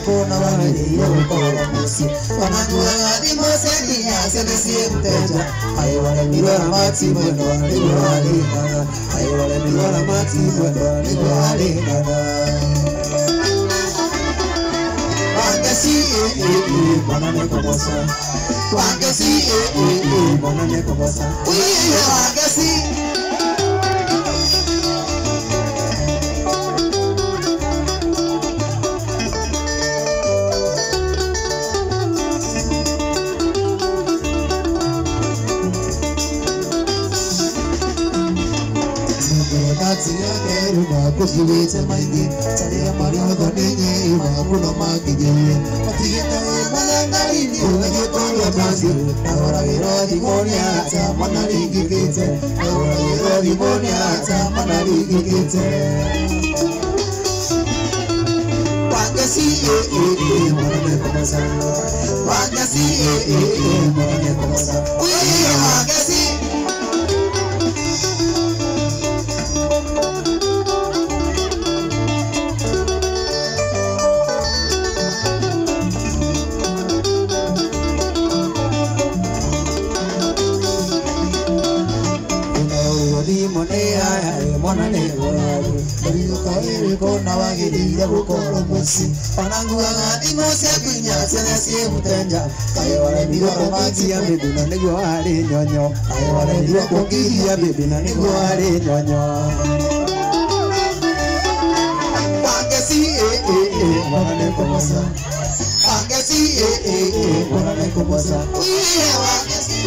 Kuna wali yoko musi wanangua di mose dinya sene siemteja ayo wale miwa mati mwendo nigo ali nana ayo wale miwa mati mwendo nigo ali nana wangasi banane komosa wangasi banane komosa wangasi kusiweze maingi tale amari hodonenye iwakuno magije matigeta manangalini unagetonga kazi ahora virodi monia ta manaligi kite ahora virodi monia ta manaligi kite wangasi manane komosa wangasi manane komosa wangasi Kona wagiri ya bukoro musi panangu angati mose kunya sene sie mutenja kayo wale biwa romati ya bibi na nego ali nyonyo kayo wale biwa kokiri ya bibi na nego ali nyonyo wangasi wanane komosa wangasi wanane komosa wangasi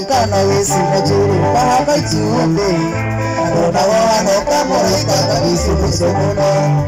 kana wesi mojuru bahaka ichiumbe. Adona wana kamoreka kabisi musomono.